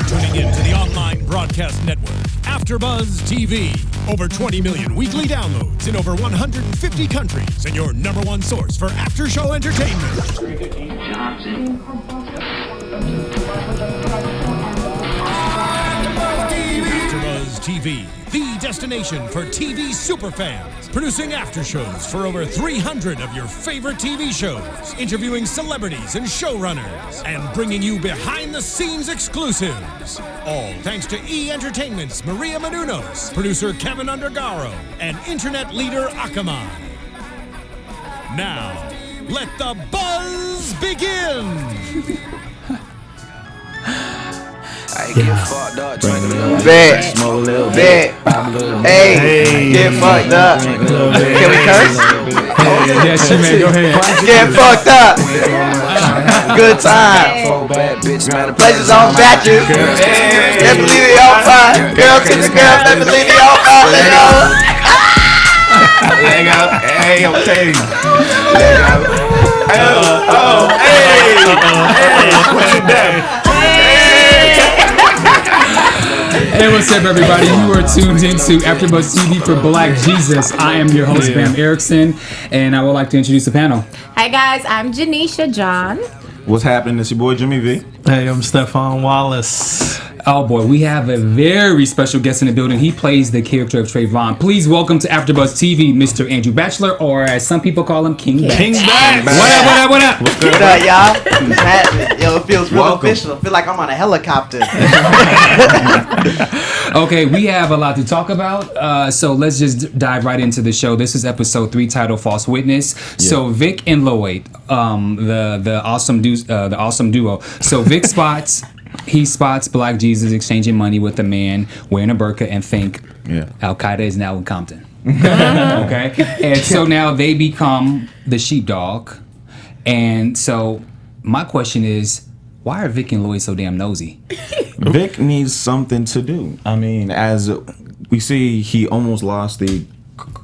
tuning in to the online broadcast network, AFTERBUZZ TV. Over 20 million weekly downloads in over 150 countries, and your number one source for after-show entertainment. AFTERBUZZ TV, the destination for TV superfans, producing after shows for over 300 of your favorite TV shows, interviewing celebrities and showrunners, and bringing you behind-the-scenes exclusives. All thanks to E! Entertainment's Maria Menounos, producer Kevin Undergaro, and internet leader Akamai. Now, let the buzz begin! I get fucked up, drink a little bit, smoke a little bit, Hey, get fucked up. Can we curse? Yes, you may. Go ahead. Get fucked up. Good time. Pleasure's on Bachelor. Let's believe it all fine. Girl to the girl, let's believe it all fine. Let's go. There you go. Hey, I'm telling you. Put it down. Hey, what's up, everybody? You are tuned into AFTERBUZZ TV for Black Jesus. I am your host, Bamm Ericsen, and I would like to introduce the panel. Hi, guys. I'm Janiesha John. What's happening? It's your boy Jimmy V. Hey, I'm Stephaune Wallace. Oh boy, we have a very special guest in the building. He plays the character of Trayvon. Please welcome to AFTERBUZZ TV, Mr. Andrew Bachelor, or as some people call him, King Bach. King Bach. What up? What up, y'all? Yo, it feels real official. I feel like I'm on a helicopter. Okay, we have a lot to talk about, so let's just dive right into the show. This is episode 3, titled "False Witness." Yeah. So Vic and Lloyd, the awesome duo. So Vic spots Black Jesus exchanging money with a man wearing a burqa and think Al Qaeda is now in Compton. Okay, and so now they become the sheepdog, and so my question is, why are Vic and Lloyd so damn nosy? Vic needs something to do. I mean, as we see, he almost lost the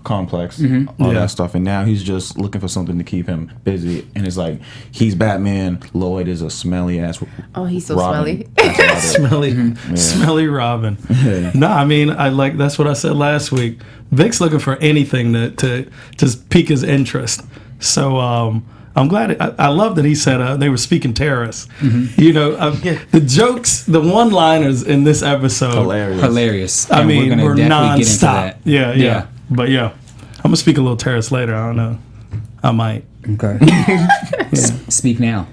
complex, all that stuff, and now he's just looking for something to keep him busy. And it's like, he's Batman, Lloyd is a smelly ass. Oh, he's so Robin. smelly. Smelly Robin. Yeah. No, I mean, that's what I said last week. Vic's looking for anything to just pique his interest. So I'm glad. I love that he said they were speaking terrorists. You know, the jokes, the one-liners in this episode, Hilarious. I And mean, we're we're gonna definitely get into nonstop. that. Yeah. But I'm gonna speak a little terrorist later. I don't know. I might. Okay. Speak now.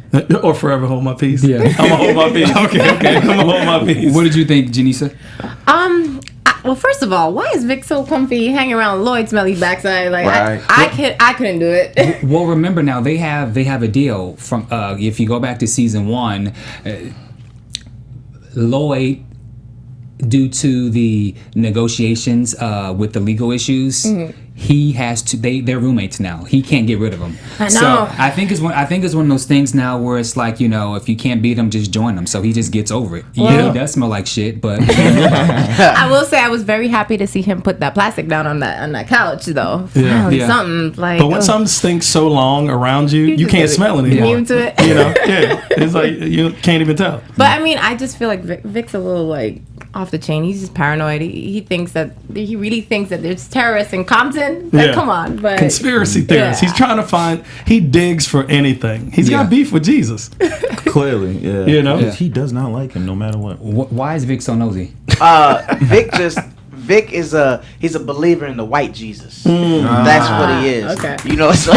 Or forever hold my peace. Yeah. I'm gonna hold my peace. Okay. I'm gonna hold my peace. What did you think, Janiesha? Well, first of all, why is Vic so comfy hanging around Lloyd's smelly backside? Like, Right. I couldn't do it. Well, remember now they have a deal from if you go back to season 1, Lloyd, due to the negotiations with the legal issues, he has to. They're roommates now. He can't get rid of them. I know. So I think it's one of those things now where it's like, you know, if you can't beat him, just join him. So he just gets over it. Yeah, he does smell like shit, but I will say I was very happy to see him put that plastic down on that couch, though. Finally, something like. But when something stinks so long around you can't smell it anymore. Immune to it. You know, it's like you can't even tell. But I mean, I just feel like Vic's a little like off the chain. He's just paranoid. He really thinks that there's terrorists in Compton. Like, come on, but conspiracy theorists. He's trying to find. He digs for anything. He's got beef with Jesus. Clearly, yeah. You know, he does not like him no matter what. Why is Vic so nosy? Vic is he's a believer in the white Jesus. That's what he is. Okay. You know, so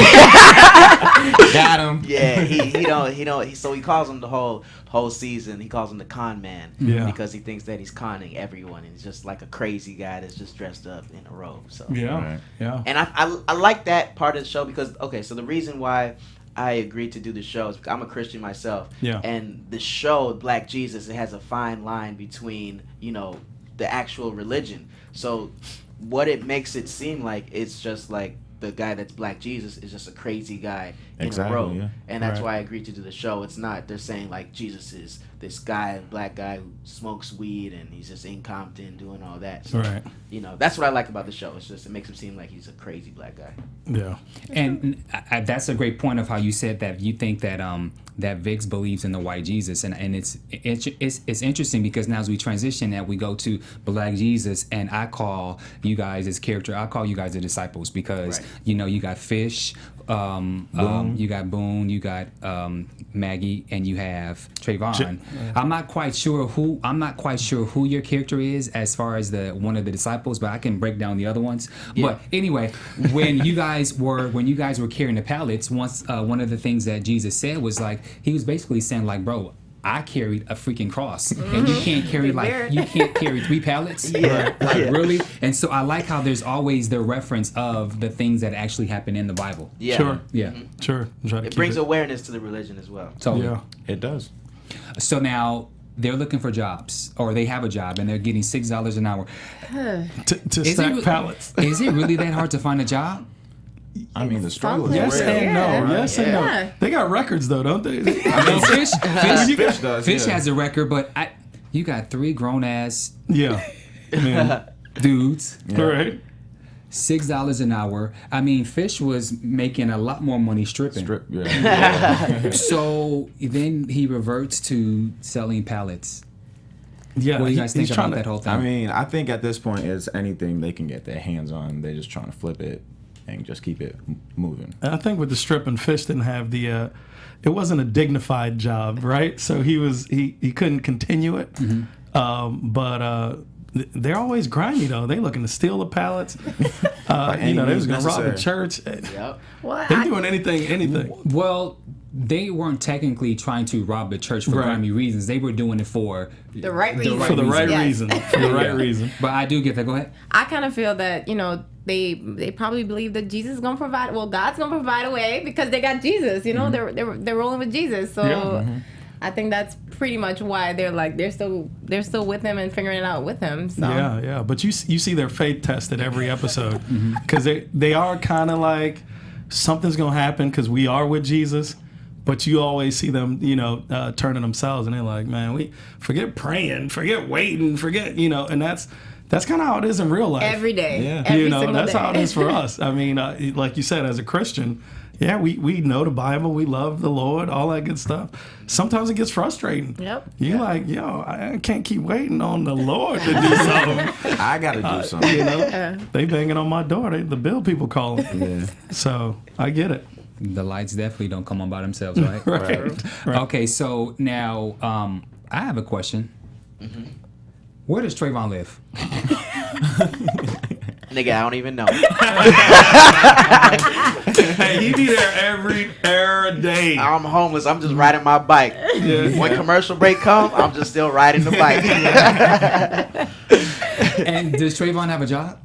Got him. yeah, he don't. So he calls him the whole season. He calls him the con man because he thinks that he's conning everyone, and he's just like a crazy guy that's just dressed up in a robe. So yeah. And I like that part of the show because so the reason why I agreed to do the show is because I'm a Christian myself. Yeah. And the show Black Jesus, it has a fine line between the actual religion. So what it makes it seem like, it's just like the guy that's Black Jesus is just a crazy guy in a Exactly, robe. yeah. And that's why I agreed to do the show. It's not, they're saying like Jesus is this guy, black guy who smokes weed and he's just in Compton doing all that. So, Right. you know, that's what I like about the show. It's just, it makes him seem like he's a crazy black guy. Yeah. And that's a great point of how you said that you think that that Vix believes in the white Jesus, and it's interesting because now as we transition that we go to Black Jesus, and I call you guys as character, I call you guys the disciples because you know you got Fish, you got Boone, you got Maggie, and you have Trayvon. I'm not quite sure who your character is as far as the one of the disciples, but I can break down the other ones. Yeah. But anyway, when you guys were carrying the pallets, once one of the things that Jesus said was like, he was basically saying like, bro, I carried a freaking cross, and you can't carry you can't carry 3 pallets, really. And so I like how there's always the reference of the things that actually happen in the Bible. Yeah. Sure. Yeah. Sure. It brings awareness to the religion as well. Totally. Yeah. It does. So now they're looking for jobs, or they have a job, and they're getting $6 an hour. To stack pallets. Is it really that hard to find a job? I mean, the struggle is Yes real. and no. Yes and Yeah. no. They got records though, don't they? I mean, Fish does. Fish yeah. has a record, but you got 3 grown ass Yeah. Man. dudes, All right. $6 an hour. I mean, Fish was making a lot more money stripping. Yeah. So then he reverts to selling pallets. Yeah. What do you guys think he's about trying that whole thing? I mean, I think at this point, it's anything they can get their hands on. They're just trying to flip it and just keep it moving. I think with the stripping, Fish didn't have the. It wasn't a dignified job, right? So he couldn't continue it. But they're always grimy though. They looking to steal the pallets. They was gonna rob a church. Yep. Well, They doing anything. Well, they weren't technically trying to rob the church for grimy reasons. They were doing it for the right reason. For the right Yes. reason. For the right reason. But I do get that. Go ahead. I kind of feel that, they probably believe that Jesus is gonna provide. Well, God's gonna provide a way because they got Jesus. They're rolling with Jesus. So I think that's pretty much why they're still with him and figuring it out with him. So Yeah. But you see their faith tested every episode because they are kind of like something's gonna happen because we are with Jesus. But you always see them, turning themselves, and they're like, man, we forget praying, forget waiting, forget, and that's kind of how it is in real life. every day, Yeah. every single That's day. how it is for us. I mean, like you said, as a Christian, we know the Bible, we love the Lord, all that good stuff. Sometimes it gets frustrating. Yep. You're like, I can't keep waiting on the Lord to do something. I gotta do something. They banging on my door. The bill people calling. Yeah. So I get it. The lights definitely don't come on by themselves, right? Right. Okay, so now I have a question. Where does Trayvon live? Nigga, I don't even know. Hey, he be there every day. I'm homeless. I'm just riding my bike. When commercial break come, I'm just still riding the bike. And does Trayvon have a job?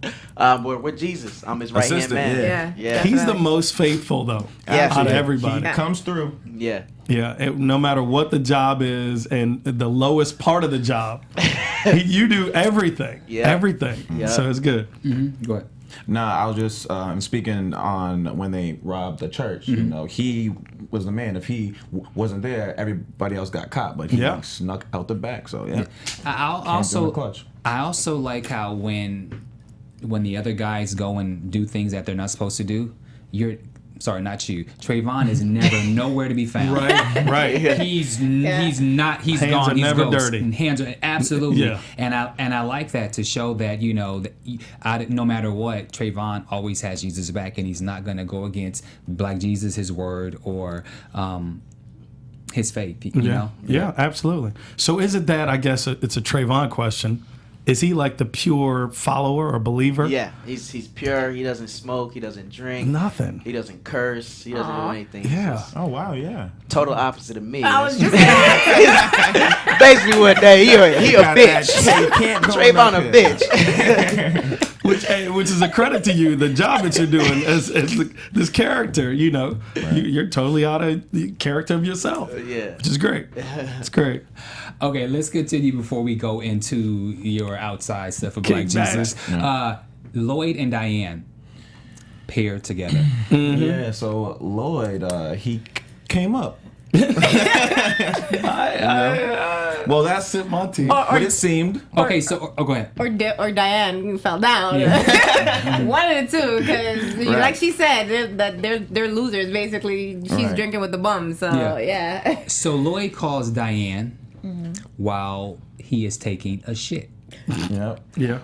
We're with Jesus. I'm his right hand Assistant, man. Yeah. He's the most faithful though, Yeah. out of everybody. He comes through. Yeah. Yeah, no matter what the job is and the lowest part of the job, you do everything. Yeah. Everything. Yeah. So it's good. Go ahead. Nah, I was just speaking on when they robbed the church. He was the man. If he wasn't there, everybody else got caught. But he snuck out the back. So yeah. I also like how when the other guys go and do things that they're not supposed to do, not you. Trayvon is never nowhere to be found. Right. He's not. He's Hands gone. are He's never ghost. dirty. And hands are absolutely. Yeah. And I like that to show that no matter what, Trayvon always has Jesus' back, and he's not gonna go against Black Jesus, his word, or his faith. You know. Yeah, absolutely. So is it that, I guess it's a Trayvon question, is he like the pure follower or believer? Yeah. He's pure. He doesn't smoke. He doesn't drink. Nothing. He doesn't curse. He doesn't do anything. He's Yeah. just Oh wow, yeah. total opposite of me. I was just Basically what day he a bitch. Can't go Trayvon a nothing. bitch. Which is a credit to you, the job that you're doing as this character, you're totally out of the character of yourself. Yeah. Which is great. It's great. Okay, let's continue before we go into your outside stuff of Black Kick back. Jesus. Lloyd and Diane. paired together. Yeah, so Lloyd, he came up. Well, that's it, my team. But it seemed. Okay, so go ahead. Or Diane fell down. One of the two, because like she said, that they're losers. Basically, she's drinking with the bums. So yeah. So Lloyd calls Diane while he is taking a shit. Yeah.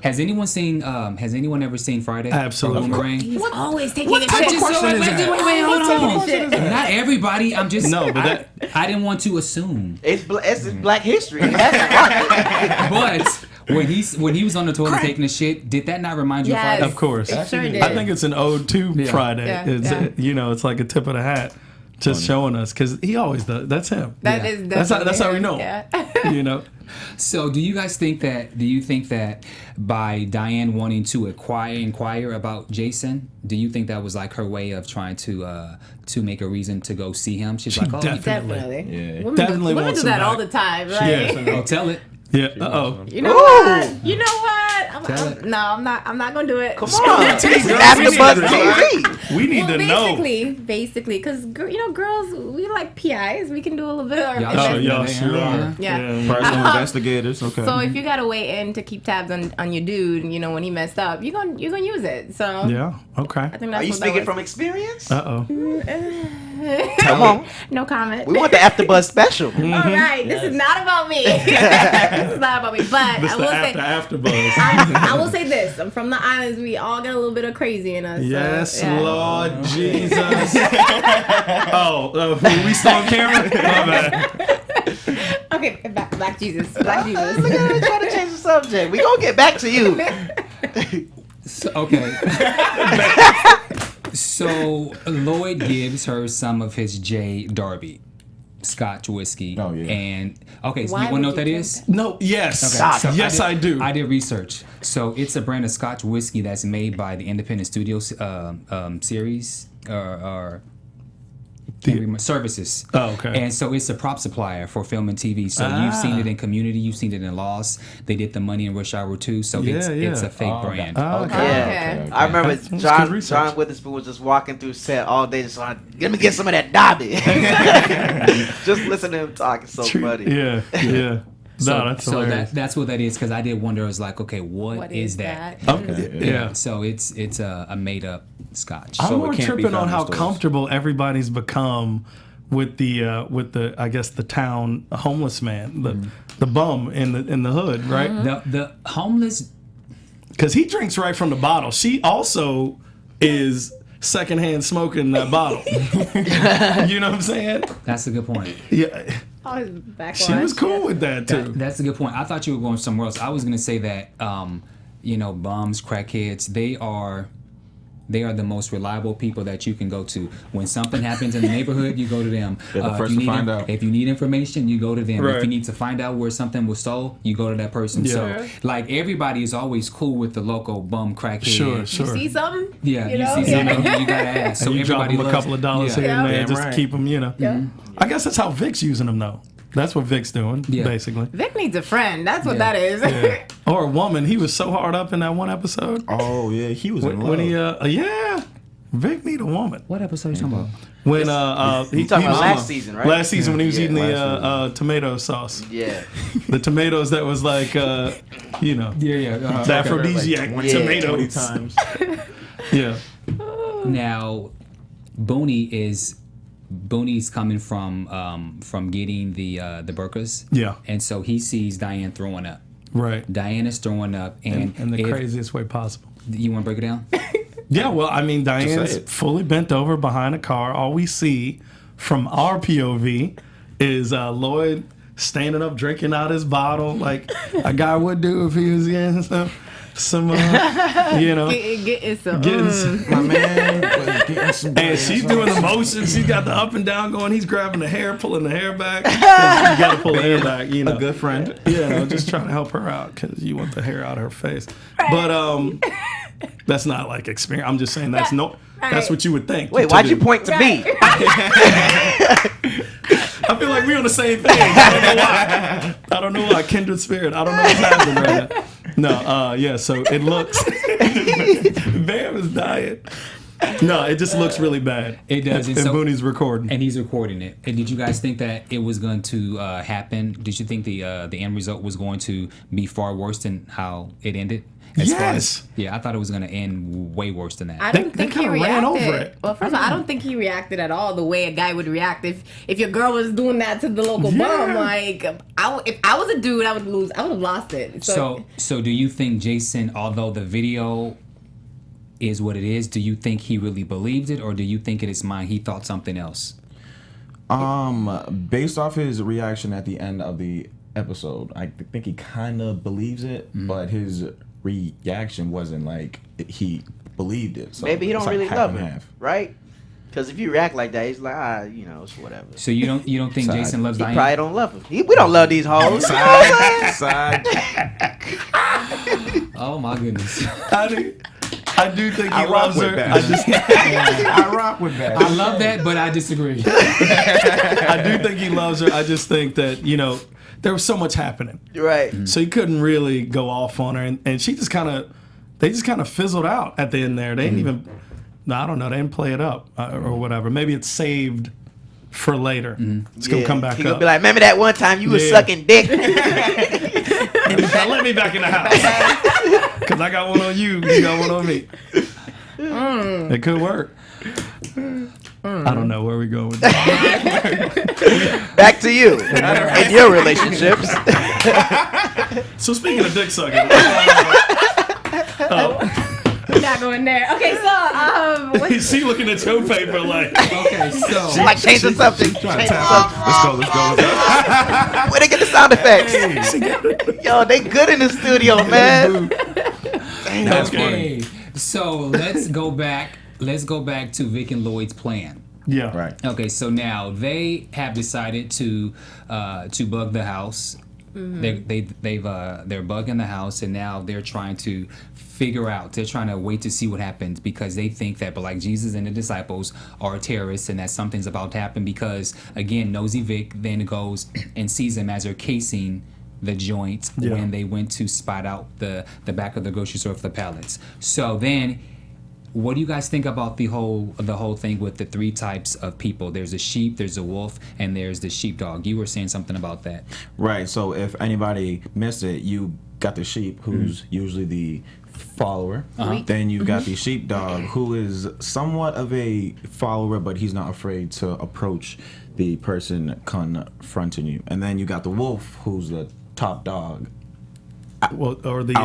Has anyone ever seen Friday? Absolutely. Boomerang? He's always taking a Wait, shit. hold on. Not everybody. I'm just. No, but I didn't want to assume. It's Black History. You have to watch it. But when he was on the toilet taking a shit, did that not remind you of Yes. Friday? of course. It sure did. I think it's an ode to Friday. Yeah. It's Yeah. it's like a tip of the hat, just showing us because he always does. That's him. That is That's how we him. know. Yeah. So do you guys think that? Do you think that by Diane wanting to inquire about Jason, do you think that was like her way of trying to make a reason to go see him? She's like, oh, Definitely. Yeah. Definitely Women wants do that him all back. the time, right? oh, tell it. Yeah. You know what? You know what? I'm not gonna do it. Come on. AfterBuzz TV. We need to know. Basically, because girls, we like PIs. We can do a little bit of Y'all sure are. Yeah. Personal investigators. Okay. So if you gotta wait in to keep tabs on your dude, when he messed up, you're gonna use it. So Yeah. Okay. I think that's Are you what speaking that from experience? Come on. No comment. We want the AfterBuzz special. All right, this is not about me. This is not about me. But This I the will say, AfterBuzz. I will say this: I'm from the islands. We all got a little bit of crazy in us. Yes, so, yeah. Lord Jesus. We still on camera? My bad. Okay, Black Jesus. Black Jesus. Look at her trying to change the subject. We gonna get back to you. Okay. So Lloyd gives her some of his J. Darby Scotch whiskey. Oh, yeah. And okay, so Why you want to know would what that you is? No, yes. So Yes, I do. I did research. So it's a brand of Scotch whiskey that's made by the Independent Studios series or services. Oh, okay. And so it's a prop supplier for film and TV. So you've seen it in Community, you've seen it in Lost. They did the Money in Rush Hour too. So it's a fake brand. Yeah. I remember That's good John research. Witherspoon was just walking through set all day, just like, let me get some of that Dobby. Just listen to him talk. It's so funny. Yeah. No, that's hilarious. that's what that is, because I did wonder. I was like, okay, what is that? Okay. Yeah. So it's a made up Scotch. I'm So more it can't be tripping on found in how stores. comfortable everybody's become with the I guess the town homeless man, the bum in the hood, right? The homeless. Because he drinks right from the bottle. She also is secondhand smoking that bottle. You know what I'm saying? That's a good point. Yeah. Always backwash. She was cool with that too. That's a good point. I thought you were going somewhere else. I was going to say that, bums, crackheads, they are the most reliable people that you can go to. When something happens in the neighborhood, you go to them. They're the first to find out. If you need information, you go to them. Right. If you need to find out where something was sold, you go to that person. Yeah. So, like, everybody is always cool with the local bum crackhead. Sure. You see something? Yeah, You you know? see something, you gotta ask. So And you drop everybody them a loves- couple of dollars yeah. here and there Damn just right. to keep them, I guess that's how Vic's using them though. That's what Vic's doing, Yeah. basically. Vic needs a friend. That's what Yeah. that is. Yeah. Or a woman. He was so hard up in that one episode. Oh yeah, he was in love. When he Vic need a woman. What episode are you talking about? When You talking was about last season, right? last season when he was Yeah. eating the Last tomato sauce. Yeah. The tomatoes that was like Yeah. the aphrodisiac Yeah. 20 tomatoes. times. Yeah. Now, Booney's coming from getting the burkas. Yeah. And so he sees Diane throwing up. Right. Diane is throwing up, and In the craziest way possible. You want to break it down? Yeah, well, I mean, Diane's it. fully bent over behind a car. All we see from our POV is Lloyd standing up, drinking out his bottle like a guy would do if he was getting some Getting some. getting some- My man was getting some. And she's doing the motions. She's got the up and down going. He's grabbing the hair, pulling the hair back. 'Cause you got to pull the hair back, a good friend. just trying to help her out because you want the hair out of her face. But that's not like experience. I'm just saying that's what you would think. Wait, to why'd do. you point to me? I feel like we're on the same page. I don't know why. Kindred spirit. I don't know what's happening right now. No, so it looks. Bamm is dying. No, it just looks really bad. It does. And Booney's recording. And he's recording it. And did you guys think that it was going to happen? Did you think the end result was going to be far worse than how it ended? Yes. I thought it was going to end way worse than that. I don't think he kinda reacted. ran over it. Well, first of all, I don't think he reacted at all the way a guy would react if your girl was doing that to the local bum. Like, if I was a dude, I would lose. I would have lost it. So do you think Jason, although the video is what it is, do you think he really believed it, or do you think in his mind he thought something else? Based off his reaction at the end of the episode, I think he kind of believes it, but his reaction wasn't like he believed it. So maybe he don't like really half love and it, half. right? Because if you react like that, he's like, it's whatever. So you don't think Jason loves He Diane? probably don't love him. We don't love these hoes. Side. Oh my goodness. I do think he loves her. I rock with that. I love that, but I disagree. I do think he loves her. I just think that, there was so much happening. Right. So he couldn't really go off on her. And she just they just kind of fizzled out at the end there. They didn't even, I don't know, they didn't play it up or whatever. Maybe it's saved for later. It's going to come back He up. gonna be like, remember that one time you was sucking dick? Now let me back in the house. Because I got one on you, you got one on me. It could work. I don't know where we going with that. Back to you in your relationships. So speaking of dick sucking, We're not going there. Okay, so is she looking at your paper like? Okay, so Like change the subject. Change the subject. Let's go. Where they get the sound effects? Yo, they good in the studio, man. That's okay, funny. so let's go back to Vic and Lloyd's plan. Yeah. Right. Okay, so now they have decided to bug the house. They're bugging the house, and now they're trying to figure out. They're trying to wait to see what happens because they think that, but like Jesus and the disciples are terrorists, and that something's about to happen. Because again, Nosy Vic then goes and sees them as they're casing the joint when they went to spot out the back of the grocery store for the pallets. So then, what do you guys think about the whole thing with the three types of people? There's a sheep, there's a wolf, and there's the sheepdog. You were saying something about that. Right. So if anybody missed it, you got the sheep, who's usually the follower. Then you got the sheepdog, who is somewhat of a follower, but he's not afraid to approach the person confronting you. And then you got the wolf, who's the top dog. Well, or the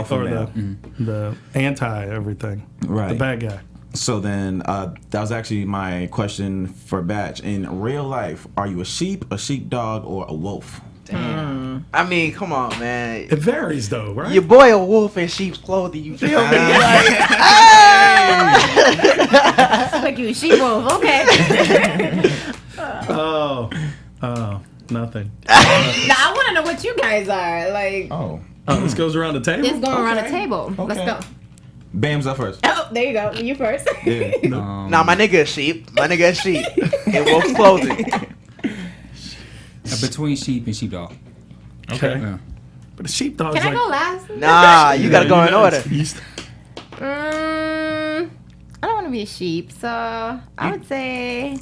anti everything, Right. The bad guy. So then that was actually my question for Batch. In real life, are you a sheep, a sheepdog, or a wolf? Damn. I mean, come on, man. It varies though, right? Your boy a wolf in sheep's clothing. You feel me? like you a sheep wolf. Okay. Nothing. Now I want to know what you guys are like. This goes around the table. It's going around the table. Let's go. Bam's up first. Oh, there you go. You first. Yeah. Nah, my nigga a sheep. My nigga a sheep. In wolf's clothing. Between sheep and sheepdog. Okay. Yeah. But the sheepdog's Can I like, go last? Nah, you gotta go in order. I don't want to be a sheep, so I would say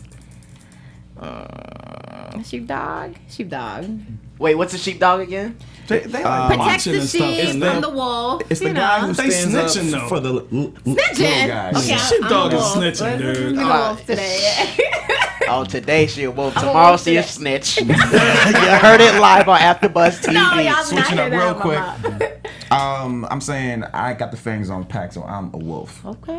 sheepdog. Sheepdog. Wait, what's a sheepdog again? They like Protects the and stuff, sheep and from they- the wolf. It's the you guy know. who They stands snitching, up though. for the little Snitching. guys. Okay, Sheepdog I'm a is wolf. snitching, Let's dude. be a wolf today. Oh, today she a wolf. I'm a Tomorrow wolf she a today. snitch. You heard it live on AfterBuzz TV. No, y'all Switching not up hear real that, quick. Mama. I'm saying I got the fangs on pack, so I'm a wolf. Okay.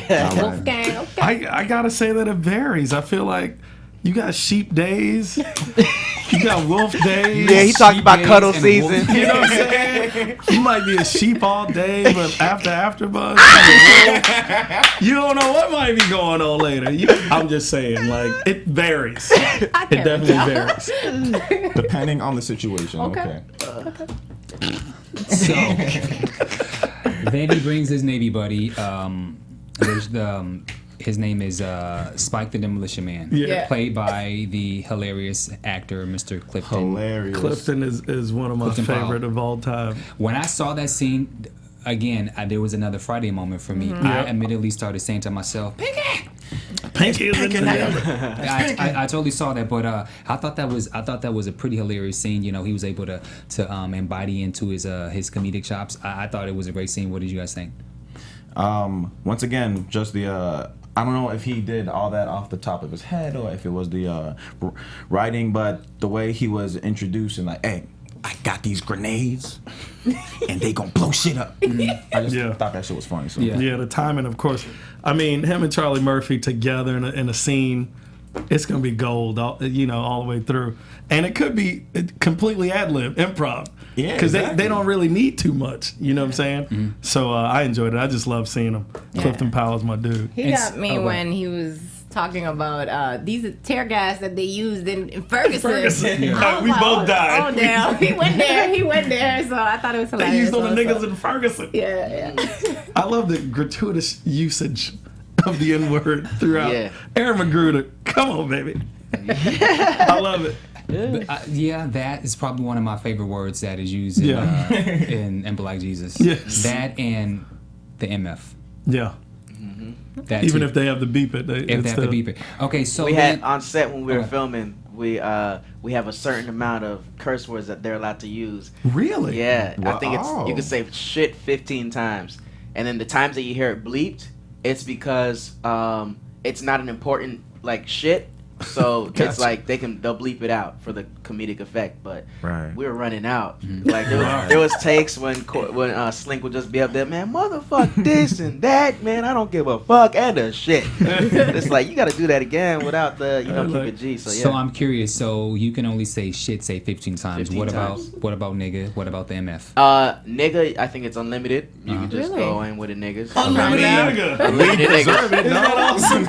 All right. Wolfgang. Okay. I gotta say that it varies. I feel like you got sheep days, you got wolf days. Yeah, he talking about Sheep cuddle days and season. You know what I'm saying? You might be a sheep all day, but after AfterBuzz, you don't know what might be going on later. I'm just saying, like, it varies. It definitely varies. Depending on the situation. Okay. So then he brings his Navy buddy. There's his name is Spike the Demolition Man, Yeah. played by the hilarious actor Mr. Clifton. Hilarious. Clifton is one of my Clifton Powell. favorite of all time. When I saw that scene, again, there was another Friday moment for me. I immediately started saying to myself, Pinky! pinkier than the other. I totally saw that, but I thought that was a pretty hilarious scene. You know, he was able to embody into his comedic chops. I thought it was a great scene. What did you guys think? Once again, just the I don't know if he did all that off the top of his head or if it was the writing, but the way he was introduced and like, hey, I got these grenades and they gonna blow shit up. I just thought that shit was funny. So. Yeah, the timing, of course. I mean, him and Charlie Murphy together in a scene, it's gonna be gold, all the way through. And it could be completely ad-lib, improv. Yeah, because exactly. they don't really need too much. You know what I'm saying? Mm-hmm. So I enjoyed it. I just love seeing him. Yeah. Clifton Powell's my dude. He got me when he was talking about these tear gas that they used in Ferguson. Yeah. We both died. Oh damn! He went there. So I thought it was hilarious. They used all the niggas in Ferguson. Yeah. I love the gratuitous usage of the N-word throughout. Yeah. Aaron McGruder, come on, baby. I love it. But, that is probably one of my favorite words that is used in Black Jesus. Yes. That and the MF. Yeah. That even too. if they have to beep it. If they have to beep it. Okay, so we had on set when we were filming, we have a certain amount of curse words that they're allowed to use. Really? Yeah. Wow. I think you can say shit 15 times. And then the times that you hear it bleeped, it's because it's not an important like shit. So Gotcha. it's like they'll bleep it out for the comedic effect, but we were running out. Mm-hmm. Like there was takes when Slink would just be up there, man, motherfuck this and that, man, I don't give a fuck and a shit. It's like you got to do that again without the keep it G. So I'm curious. So you can only say shit 15 times. 15 what times. about nigga? What about the MF? Nigga, I think it's unlimited. You can just Really? go in with the niggas. Unlimited nigga. Unlimited niggas. Not awesome.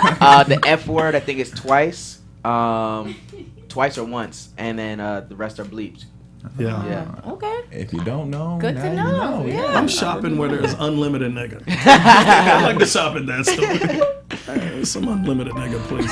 The F word, I think it's twice. Twice or once, and then the rest are bleeped. Yeah. Okay. If you don't know, Good now to know. you know. Yeah. I'm shopping where there's unlimited nigga. I like to shop at that store. Hey, some unlimited nigga, please.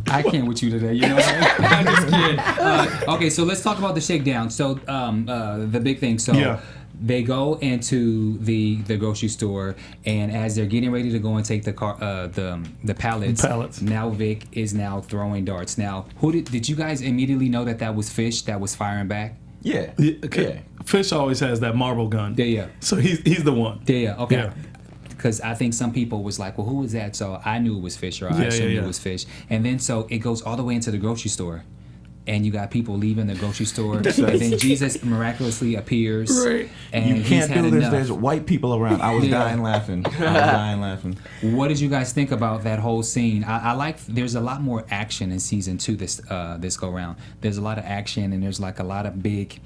I can't with you today. You know what I mean? I'm just kidding. Okay, so let's talk about the shakedown. So the big thing. So they go into the grocery store, and as they're getting ready to go and take the pallets. Now Vic is now throwing darts. Now, did you guys immediately know that was Fish that was firing back? Yeah. Okay. Fish always has that marble gun. Yeah. So he's the one. Yeah. Okay. Yeah. Because I think some people was like, well, who was that? So I knew it was Fish, or I assumed it was Fish. And then so it goes all the way into the grocery store. And you got people leaving the grocery store, and then Jesus miraculously appears. Right. And You can't do this. enough. There's white people around. I was dying laughing. What did you guys think about that whole scene? I like. There's a lot more action in season 2 this go round. There's a lot of action, and there's like a lot of big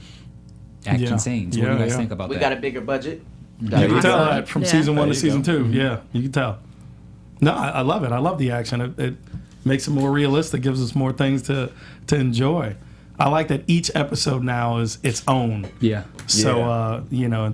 action scenes. What do you guys think about that? We got a bigger budget. You can tell that from season 1 to season 2. Mm-hmm. Yeah, you can tell. No, I love it. I love the action. It makes it more realistic. Gives us more things to enjoy. I like that each episode now is its own. Yeah. So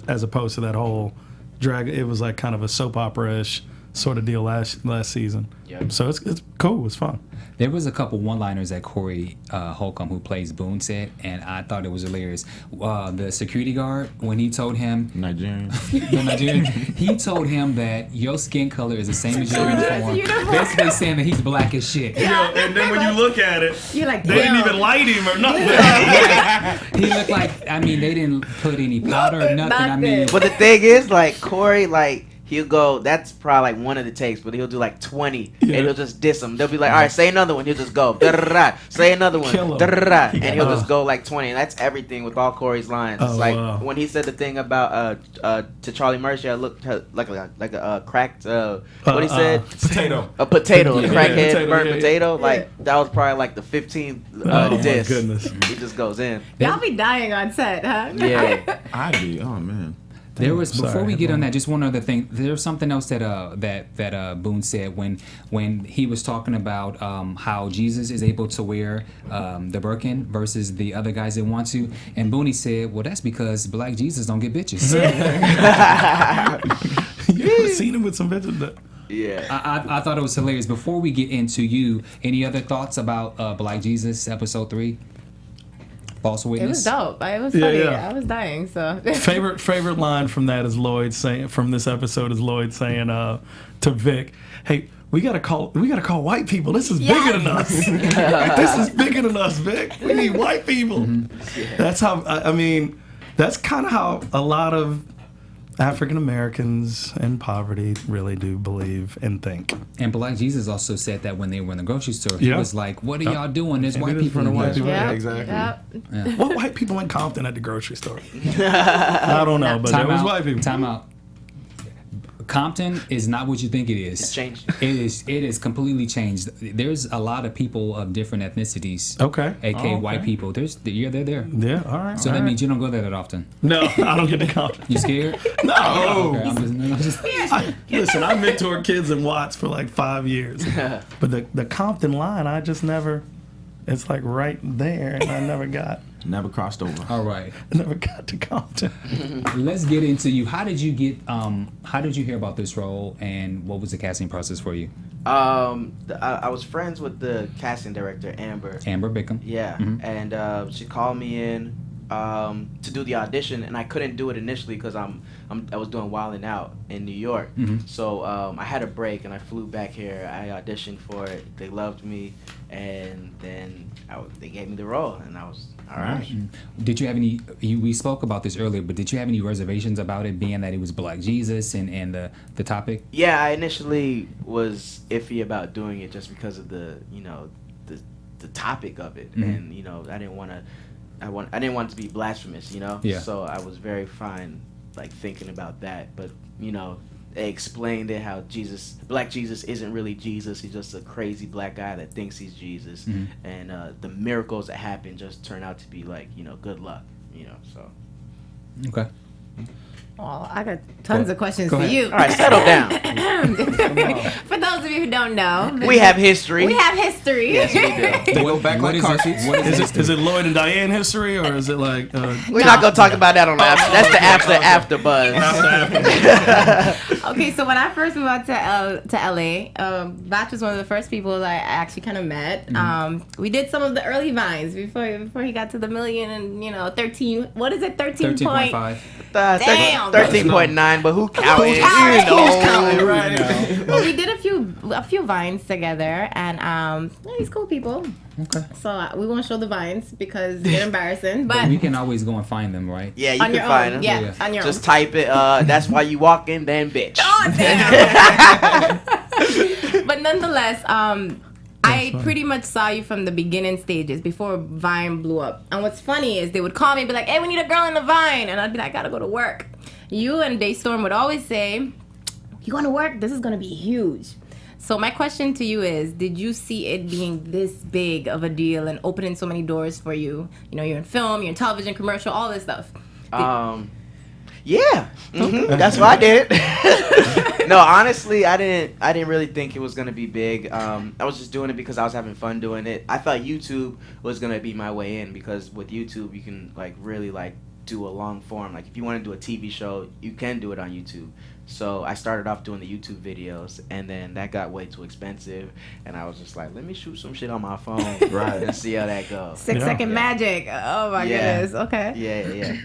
as opposed to that whole drag, it was like kind of a soap opera-ish sort of deal last season. Yep. So it's cool. It's fun. There was a couple one-liners that Corey Holcomb, who plays Boone, said, and I thought it was hilarious. The security guard, when he told him... Nigerian. The Nigerian. He told him that your skin color is the same as your uniform. Basically saying that he's black as shit. Yeah, and then when you look at it, You're like, they didn't even light him or nothing. He looked like, they didn't put any powder or nothing. But the thing is, like, Corey, like, he'll go, that's probably like one of the takes, but he'll do like 20 and he'll just diss them. They'll be like, all right, say another one. He'll just go, da-da-da-da. Say another one, da-da-da-da. And he'll just go like 20. And that's everything with all Corey's lines. It's like when he said the thing about to Charlie Murphy, I looked like a cracked, what he said? Potato. A potato, a crackhead potato, burnt potato. Like, that was probably like the 15th diss. My goodness. He just goes in. Y'all be dying on set, huh? Yeah. I be. Oh man. There was before we get on that, just one other thing. There's something else that Boone said when he was talking about how Jesus is able to wear the Birkin versus the other guys that want to, and Booney said, "Well, that's because Black Jesus don't get bitches." You ever seen him with some bitches? Yeah. I thought it was hilarious. Before we get into you, any other thoughts about Black Jesus episode 3? False Witness. It was dope. It was funny. Yeah. I was dying. So favorite line from that is Lloyd saying from this episode is Lloyd saying to Vic, "Hey, we gotta call white people. This is bigger than us. This is bigger than us, Vic. We need white people. That's how. I mean, that's kind of how a lot of African Americans in poverty really do believe and think. And Black Jesus also said that when they were in the grocery store, he was like, "What are y'all doing? There's white people in white here." people. Yeah, exactly. Yeah. What white people in Compton at the grocery store? I don't know, but there was white people. Time out. Compton is not what you think it is. It's changed. It is completely changed. There's a lot of people of different ethnicities. Okay. AKA white people. They're there. Yeah, all right. So that means you don't go there that often. No, I don't get to Compton. You scared? No. Okay, I'm just Listen, I mentored kids in Watts for like 5 years. But the Compton line, I just never, it's like right there, and I never got crossed over. all right. I never got to Compton. Let's get into you. How did you hear about this role, and what was the casting process for you? I was friends with the casting director, Amber. Amber Bickham. Yeah, and she called me in to do the audition, and I couldn't do it initially because I was doing Wildin' Out in New York. So I had a break, and I flew back here. I auditioned for it. They loved me, and then they gave me the role, and I was all right. Did you have any? We spoke about this earlier, but did you have any reservations about it being that it was Black Jesus and the topic? Yeah, I initially was iffy about doing it just because of the topic of it, and I didn't want it to be blasphemous, Yeah. So I was very fine, like thinking about that, but they explained it how Black Jesus isn't really Jesus. He's just a crazy black guy that thinks he's Jesus, and the miracles that happen just turn out to be like good luck, So. Okay. Well, I got tons of questions for ahead. you. All right, settle down. For those of you who don't know, We have history. we have history. Yes, we do. They go back What like is car it? seats. What is it? Is it Lloyd and Diane history, or is it like... We're not gonna talk about that on the after. That's the after buzz. Okay, so when I first moved out to LA, Bach was one of the first people that I actually kind of met. We did some of the early vines before he got to the million and 13. What is it? 13.5. Damn. 13.9, but who counted? Who's counting? Who's counting, right? Well, we did a few vines together, and he's cool people. Okay. So we won't show the vines because they're embarrassing. But We can always go and find them, right? Yeah, you on can your find own, them. yeah, on your Just own. type it. That's why you walk in, then bitch. Oh, damn. But nonetheless, I pretty much saw you from the beginning stages before Vine blew up. And what's funny is they would call me and be like, "Hey, we need a girl in the Vine," and I'd be like, "I gotta go to work." You and Daystorm would always say, "You going to work? This is gonna be huge." So my question to you is, did you see it being this big of a deal and opening so many doors for you? You're in film, you're in television, commercial, all this stuff. Yeah, that's what I did. No, honestly, I didn't really think it was gonna be big. I was just doing it because I was having fun doing it. I thought YouTube was gonna be my way in because with YouTube you can really do a long form. Like if you want to do a TV show, you can do it on YouTube. So I started off doing the YouTube videos, and then that got way too expensive, and I was just like, let me shoot some shit on my phone, and see how that goes. 6-second magic. Oh my goodness. Okay. Yeah.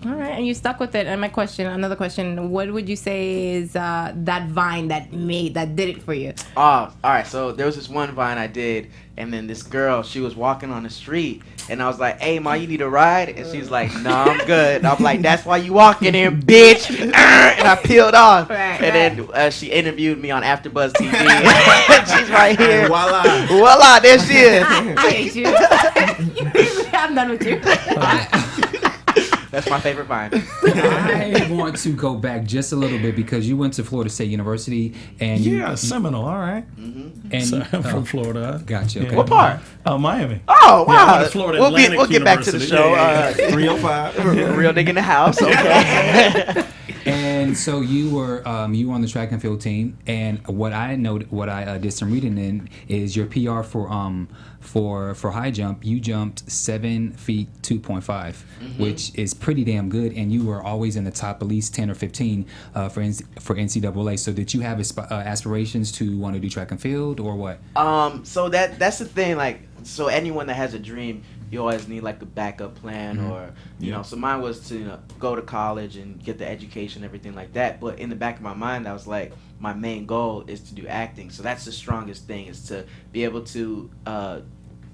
All right, and you stuck with it. And another question, what would you say is that Vine that did it for you? All right, so there was this one Vine I did, and then this girl, she was walking on the street, and I was like, "Hey, ma, you need a ride?" And she's like, "No, I'm good." And I'm like, "That's why you walking in, bitch." And I peeled off. Right, and then she interviewed me on AFTERBUZZ TV. She's right here. And voila. Voila, there she is. I hate you. I'm done with you. That's my favorite Vine. I want to go back just a little bit because you went to Florida State University and Seminole, all right. And So I'm from Florida. Gotcha. Okay. What part? Miami. Oh, Yeah, I wow. went to Florida We'll Atlantic get back to the University. show. Yeah. 305. Real nigga in the house. Okay. And so you were on the track and field team, and what I did some reading in is your PR for high jump. You jumped 7 feet 2.5, which is pretty damn good, and you were always in the top at least 10 or 15 for NCAA. So did you have aspirations to want to do track and field or what? So that's the thing. So anyone that has a dream, you always need a backup plan, or so mine was to go to college and get the education, everything like that. But in the back of my mind, I was like, my main goal is to do acting. So that's the strongest thing, is to be able to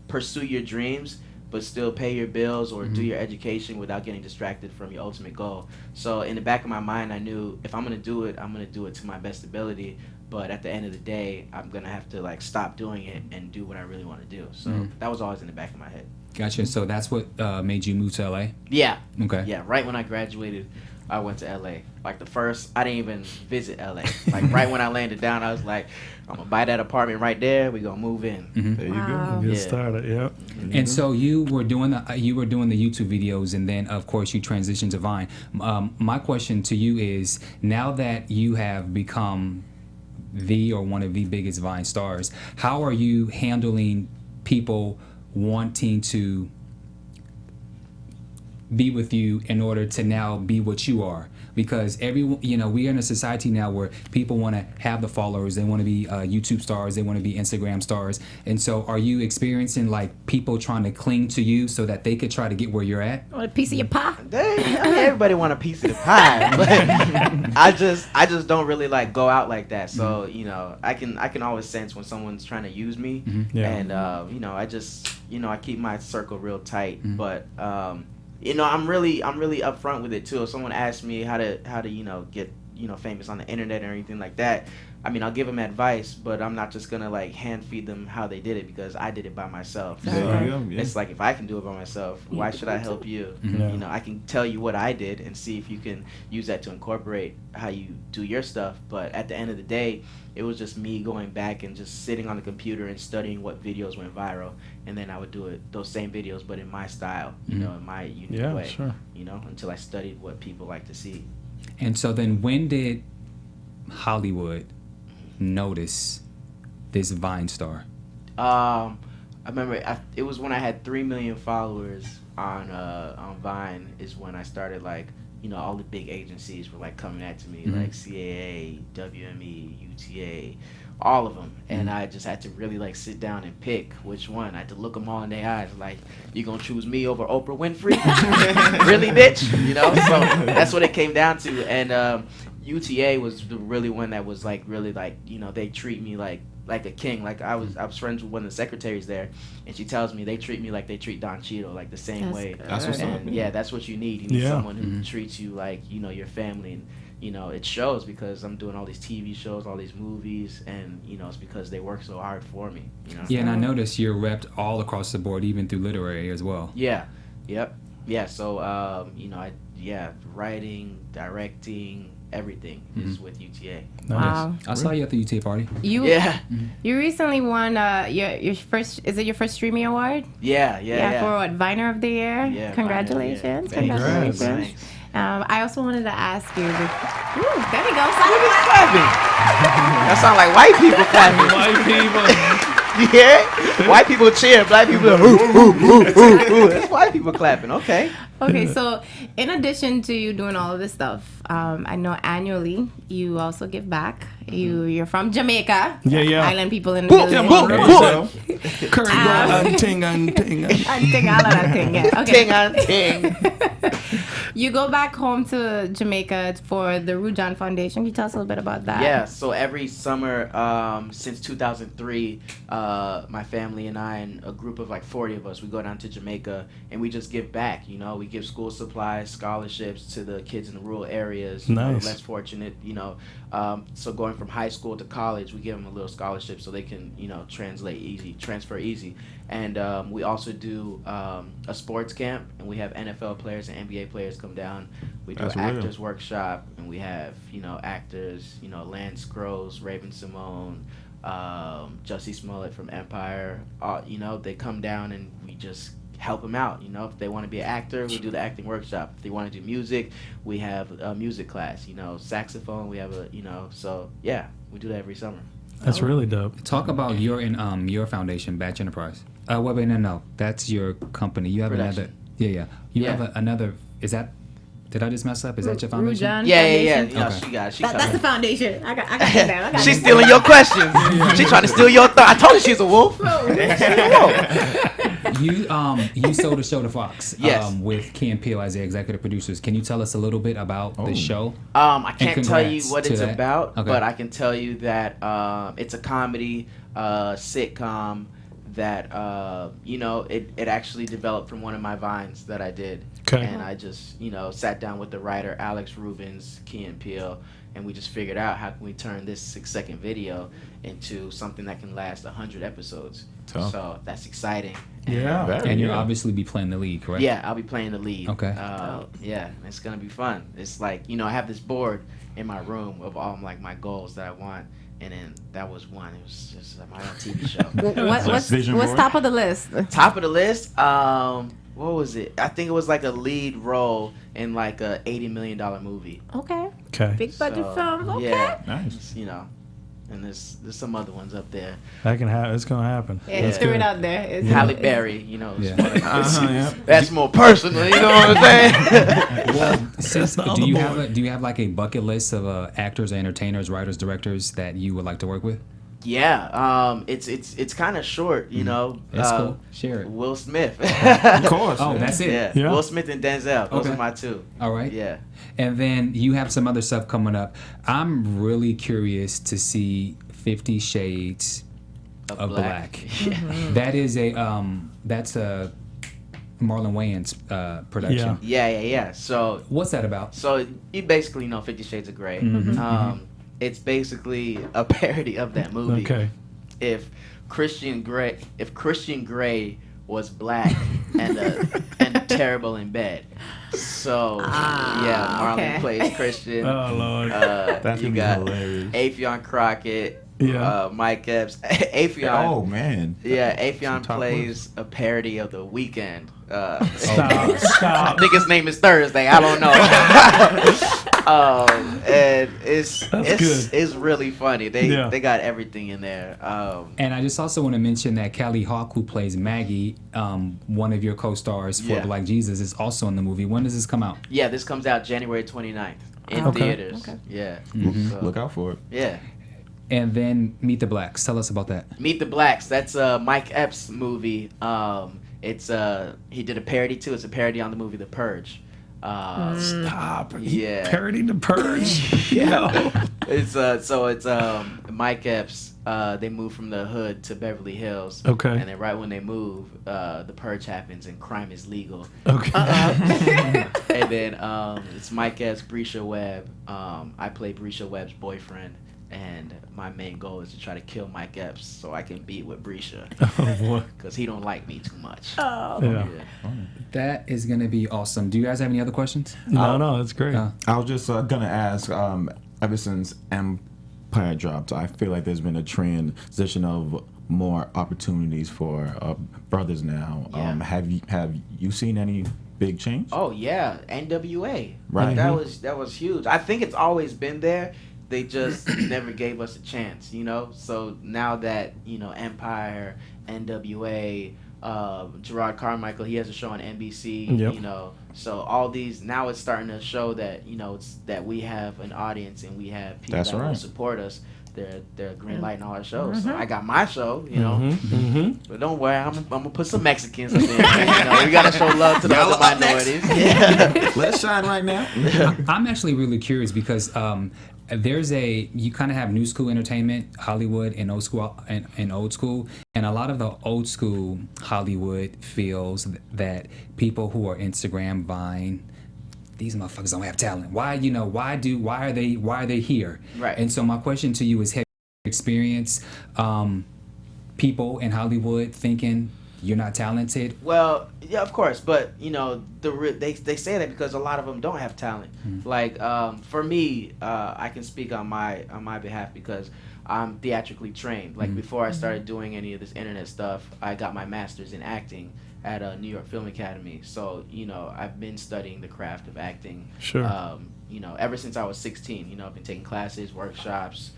pursue your dreams but still pay your bills or do your education without getting distracted from your ultimate goal. So in the back of my mind, I knew if I'm going to do it, I'm going to do it to my best ability. But at the end of the day, I'm going to have to like stop doing it and do what I really want to do. So that was always in the back of my head. Gotcha. So that's what made you move to LA? Yeah. Okay. Yeah, right when I graduated, I went to LA. Like I didn't even visit LA. Like right when I landed down, I was like, I'm gonna buy that apartment right there. We gonna move in. There you go. Get started. Yep. And so you were doing the YouTube videos, and then of course you transitioned to Vine. My question to you is, now that you have become the or one of the biggest Vine stars, how are you handling people wanting to be with you in order to now be what you are? Because everyone, we're in a society now where people want to have the followers, they want to be YouTube stars, they want to be Instagram stars. And so are you experiencing like people trying to cling to you so that they could try to get where you're at? Want a piece of your pie? Everybody want a piece of the pie, but I just don't really like go out like that. So I can always sense when someone's trying to use me, and I keep my circle real tight, but I'm really upfront with it too. If someone asks me how to get famous on the internet or anything like that, I mean, I'll give them advice, but I'm not just gonna like hand feed them how they did it, because I did it by myself. So it's like, if I can do it by myself, why should I help you? I can tell you what I did and see if you can use that to incorporate how you do your stuff. But at the end of the day, it was just me going back and just sitting on the computer and studying what videos went viral, and then I would do those same videos but in my style, in my unique way. Sure. Until I studied what people like to see. And so then when did Hollywood notice this Vine star? I remember it was when I had 3 million followers on Vine, is when I started like, all the big agencies were like coming at me, like CAA, WME, UTA, all of them. And I just had to really like sit down and pick which one. I had to look them all in their eyes, like, you gonna choose me over Oprah Winfrey? Really, bitch? So that's what it came down to. And UTA was the really one that was like really like, they treat me like a king. Like I was friends with one of the secretaries there, and she tells me they treat me like they treat Don Cheadle, like the same way. That's what's up. Yeah, that's what you need. You need someone who treats you like your family. And it shows, because I'm doing all these TV shows, all these movies, and it's because they work so hard for me. Yeah, and I noticed you're repped all across the board, even through literary as well. Yeah. Yep. Yeah. So writing, directing, everything is with UTA. Wow. I saw you at the UTA party. You recently won your first, is it your first streaming award? Yeah. For what, Viner of the Year? Yeah. Congratulations. Viner, yeah. Congratulations. Thanks. I also wanted to ask you. Ooh, there we go. Clapping. That sound like white people clapping. White people. You hear it? White people cheer. Black people are ooh. That's white people clapping. Okay. Okay, so in addition to you doing all of this stuff, I know annually you also give back. You're from Jamaica. Yeah. Island people in the building. Ting. All of that thing, yeah. Okay. Ting. You go back home to Jamaica for the Rujan Foundation. Can you tell us a little bit about that? Yeah, so every summer since 2003, my family and I and a group of like 40 of us, we go down to Jamaica and we just give back. We give school supplies, scholarships to the kids in the rural areas, nice. Less fortunate. So going from high school to college, we give them a little scholarship so they can transfer easy. And we also do a sports camp, and we have NFL players and NBA players come down. We do an actors workshop, and we have actors, Lance Gross, Raven Simone, Jussie Smollett from Empire. They come down and we just help them out. If they want to be an actor, we do the acting workshop. If they want to do music, we have a music class. Saxophone, we have so yeah, we do that every summer. That's really dope. Talk about your foundation, Batch Enterprise. Wait, no, that's your company. You have Production. another. Yeah. You have another. Is that? Did I just mess up? Is that your foundation? Rujan Yeah. Foundation? No, Okay. That's the foundation. I got that. She's stealing your questions. She's trying to steal your thought. I told her she's a wolf. She's a wolf. You sold the show to Fox. Yes. With Key and Peele as the executive producers. Can you tell us a little bit about the show? I can't tell you congrats what to it's that. about, Okay. but I can tell you that it's a comedy sitcom that it actually developed from one of my vines that I did. Okay. And I just sat down with the writer Alex Rubens, Key and Peele, and we just figured out how can we turn this 6-second video into something that can last 100 episodes. Tough. So that's exciting. Yeah. Very And you'll good. obviously be playing the lead, correct? Yeah, I'll be playing the lead. Okay. Yeah, it's gonna be fun. It's like I have this board in my room of all like my goals that I want, and then that was one. It was just my own TV show. What's Vision board? top of the list? Top of the list. What was it? I think it was like a lead role in like a $80 million movie. Okay. Okay. Big budget So, film. Okay. Yeah. Nice. And there's some other ones up there. That can happen. It's gonna happen. Yeah, That's throw good. it out there. It's, Halle it's- Berry, is Yeah. one of Yeah. that's more personal. You know what I'm saying? Since, the do other you boy. have like a bucket list of actors, entertainers, writers, directors that you would like to work with? Yeah. It's kind of short. It's cool. Share it. Will Smith. Of course. Oh, that's it. Yeah. Yeah. Will Smith and Denzel. Those Okay. are my two. All right. Yeah. And then you have some other stuff coming up. I'm really curious to see 50 Shades of Black. Yeah. That is that's a Marlon Wayans production. Yeah. So What's that about? you basically know 50 Shades of Grey. It's basically a parody of that movie. Okay. If Christian Grey was black and terrible in bed. So Marlon okay. plays Christian. Oh Lord. That's You gonna be got hilarious. Afion Crockett. Yeah. Mike Epps. Afion. Oh man. Yeah, Afion top plays a parody of The Weeknd. Stop. I Stop. think his name is Thursday. I don't know. And it's really funny. They got everything in there. And I just also want to mention that Callie Hawk, who plays Maggie, one of your co-stars for Yeah. Black Jesus, is also in the movie. When does this come out? Yeah, this comes out January 29th in Okay. theaters. Okay. Yeah. So, Look out for it. yeah. And then Meet the Blacks. Tell us about that. Meet the Blacks. That's Mike Epps' movie. It's he did a parody too. It's a parody on the movie The Purge. Stop. Yeah. Parody the Purge. Yeah. It's Mike Epps. They moved from the hood to Beverly Hills. Okay. And then right when they move, the purge happens and crime is legal. Okay. And then it's Mike Epps, Brisha Webb. I play Brisha Webb's boyfriend, and my main goal is to try to kill Mike Epps so I can be with Brisha Oh, boy. because he don't like me too much. Yeah. That is going to be awesome. Do you guys have any other questions? No, that's great. I was just gonna ask. Ever since Empire dropped, I feel like there's been a transition of more opportunities for brothers now. Yeah. Have you seen any big change? Oh yeah, NWA. Right. That was huge. I think it's always been there. They just never gave us a chance, So now that Empire, NWA, Gerard Carmichael, he has a show on NBC. Yep. So all these now it's starting to show that it's that we have an audience and we have people That's that will right. support us. They're green lighting all our shows. So I got my show, But don't worry, I'm gonna put some Mexicans in there. We gotta show love to the other minorities. Yeah. Let's shine right now. I'm actually really curious because you kind of have new school entertainment, Hollywood, and old school, and a lot of the old school Hollywood feels that people who are Instagram, Vine, these motherfuckers don't have talent. Why are they here? Right. And so my question to you is, have you experienced people in Hollywood thinking you're not talented? Well, yeah, of course, but they say that because a lot of them don't have talent. Like for me, I can speak on my behalf because I'm theatrically trained. Like before I started doing any of this internet stuff, I got my master's in acting at New York Film Academy. So I've been studying the craft of acting. Sure. Ever since I was 16. I've been taking classes, workshops.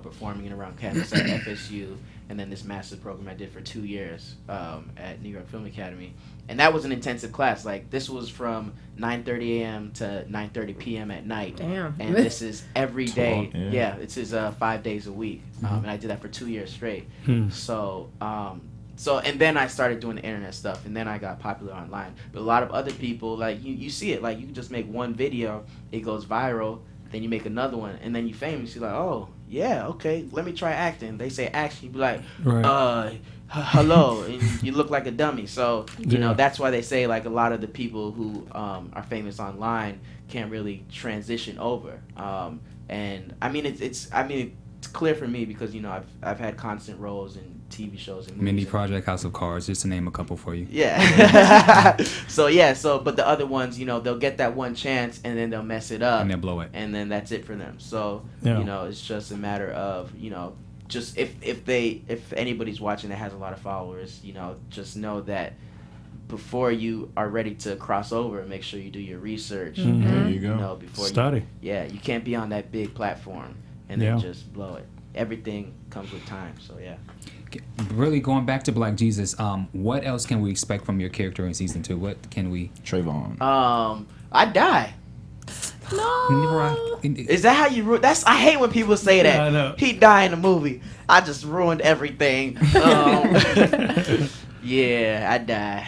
Performing around campus at FSU, and then this master's program I did for 2 years at New York Film Academy. And that was an intensive class. Like, this was from 9:30 a.m. to 9:30 p.m. at night. Damn. And this is every day. 12, Yeah, this is 5 days a week. And I did that for 2 years straight. So So, and then I started doing the internet stuff, and then I got popular online. But a lot of other people, like, you see it, like, you can just make one video, it goes viral, then you make another one, and then you famous. You're like, oh, yeah, okay, let me try acting. They say action, you be like, hello, and you look like a dummy. So, you know, that's why they say, like, a lot of the people who are famous online can't really transition over. And, I mean, it's clear for me because, you know, I've had constant roles in TV shows and movies. Mini Project, House of Cards, just to name a couple for you. Yeah. So but the other ones, you know, they'll get that one chance and then they'll mess it up. And they'll blow it. And then that's it for them. So, you know, it's just a matter of, you know, just if anybody's watching that has a lot of followers, you know, just know that before you are ready to cross over, make sure you do your research. There you go. You know, before Study. you can't be on that big platform and then just blow it. Everything comes with time. So yeah. Really going back to Black Jesus, what else can we expect from your character in season 2? What can we? Trayvon. I die. No. Is that how you ruin? I hate when people say that. Yeah, I know. He died in the movie. I just ruined everything. Yeah, I die.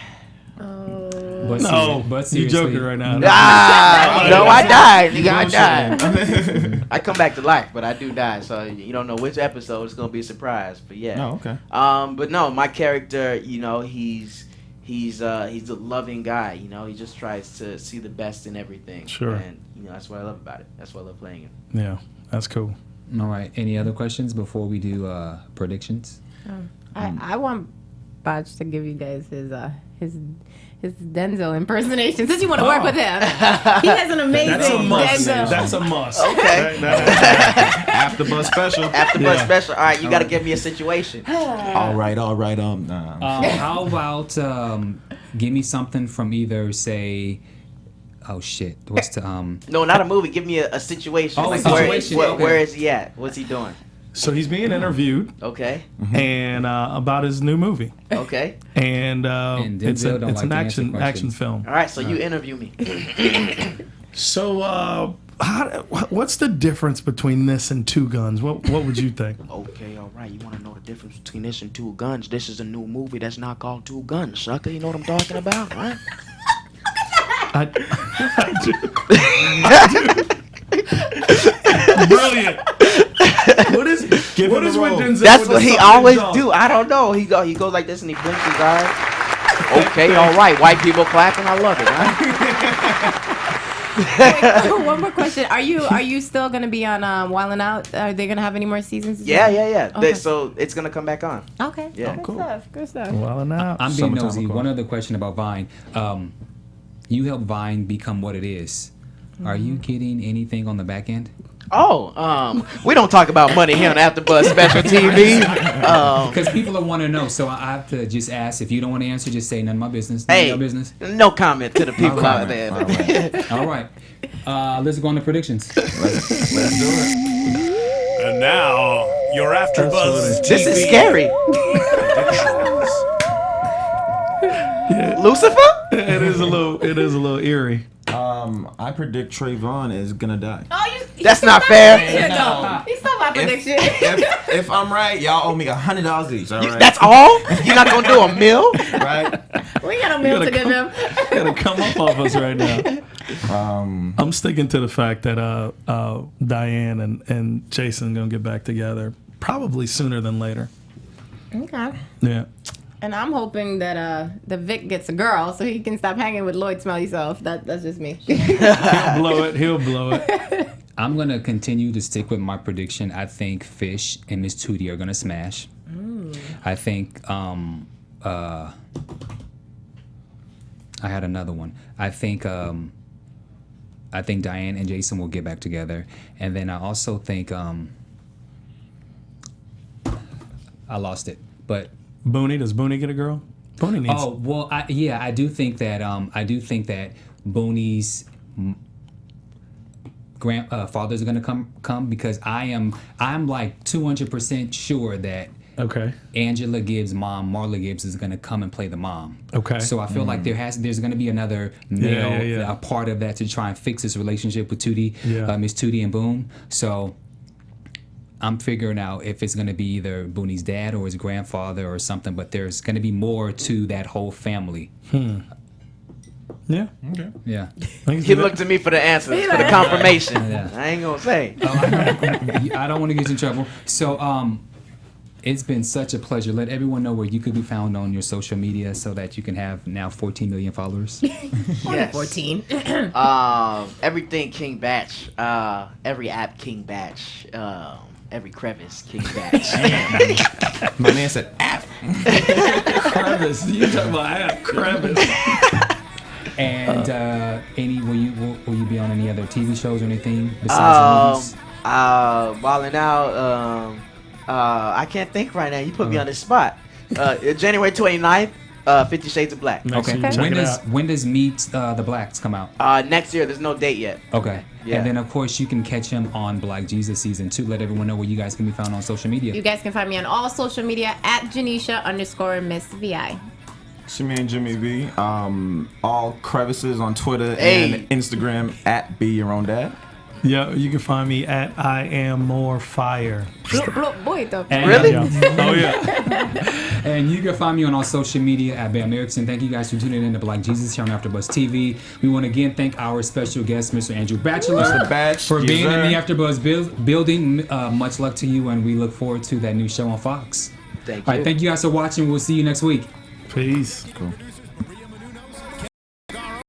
But you joking right now. No, I died. Nigga, I died. I come back to life, but I do die. So you don't know which episode. It's gonna be a surprise. But yeah. Oh, okay. But no, my character, you know, he's a loving guy. You know, he just tries to see the best in everything. Sure. And you know, that's what I love about it. That's why I love playing him. Yeah, that's cool. All right. Any other questions before we do predictions? I want Bach to give you guys his Denzel impersonation, since you want to work with him. He has an amazing Denzel. That's a must. Okay. AFTERBUZZ special. AFTERBUZZ special. All right, you got to give me a situation. All right. How about give me something from either, say, oh shit, what's the No, not a movie. Give me a situation. Oh, like a situation. Where is he at? What's he doing? So he's being interviewed, Okay. and about his new movie, Okay. and it's Denzel don't it's like an to answer action questions. film. All right. So you interview me. So what's the difference between this and Two Guns? What would you think? Okay. All right. You want to know the difference between this and Two Guns? This is a new movie that's not called Two Guns, sucker. You know what I'm talking about, right? I do. Brilliant. What is with Denzel? That's with what the he sucking always jaw? do. I don't know. He goes like this and he blinks his eyes. Okay, all right. White people clapping. I love it. Right? Wait, one more question. Are you still gonna be on Wildin' Out? Are they gonna have any more seasons? Yeah. Okay. So it's gonna come back on. Okay. Yeah. Good Cool. stuff. Good stuff. Well, now I'm being nosy. One other question about Vine. You helped Vine become what it is. Are you getting anything on the back end? Oh, we don't talk about money here on AFTERBUZZ Special TV. Because people are want to know, so I have to just ask. If you don't want to answer, just say none of my business. None of Hey, your business. no comment to the people out there. All right. Let's go on to predictions. Let's do it. And now, your AFTERBUZZ TV. This is scary. predictions. Lucifer? It is a little eerie. I predict Trayvon is gonna die. Oh, That's not fair. You stole my prediction. If I'm right, y'all owe me $100 each. All right. That's all? You're not gonna do a meal? right. We got a meal to give him. Gotta come up off us right now. I'm sticking to the fact that Diane and Jason gonna get back together probably sooner than later. Okay. Yeah. And I'm hoping that the Vic gets a girl so he can stop hanging with Lloyd Smelly Self. That's just me. He'll blow it. I'm going to continue to stick with my prediction. I think Fish and Miss Tootie are going to smash. I think I had another one. I think Diane and Jason will get back together. And then I also think I lost it. But Booney, does Booney get a girl? Booney needs. oh well, I do think that Booney's grandfathers are gonna come because I'm like 200% sure that Okay. Angela Gibbs' mom, Marla Gibbs, is gonna come and play the mom. Okay. So I feel like there's gonna be another male, a part of that to try and fix this relationship with Tootie, Yeah. Miss Tootie and Boone. So I'm figuring out if it's going to be either Booney's dad or his grandfather or something, but there's going to be more to that whole family. Yeah. Okay. Yeah. He looked at me for the answers, for the confirmation. Yeah. I ain't gonna say. I don't want to get you in trouble. So, it's been such a pleasure. Let everyone know where you could be found on your social media so that you can have now 14 million followers. Yes. 14. Everything King Batch. Every app King Batch. Every crevice King Batch. My man said app. Crevice. You talking about app crevice? And will you be on any other TV shows or anything besides movies? Wildin' Out. I can't think right now. You put me on the spot. January 29th, 50 Shades of Black. Okay. When does Meet the Blacks come out? Next year. There's no date yet. Okay. Yeah. And then, of course, you can catch him on Black Jesus Season 2. Let everyone know where you guys can be found on social media. You guys can find me on all social media at Janiesha_Miss VI. It's your man Jimmy V. All crevices on Twitter Hey. and Instagram at Be Your Own Dad. Yeah, you can find me at I Am More Fire. And, Really? Oh yeah. And you can find me on all social media at Bamm Ericsen. Thank you guys for tuning in to Black Jesus here on AfterBuzz TV. We want to again thank our special guest, Mr. Andrew Bachelor, for being in the AfterBuzz building. Much luck to you, and we look forward to that new show on Fox. Thank you. All right, thank you guys for watching. We'll see you next week. Peace. Cool.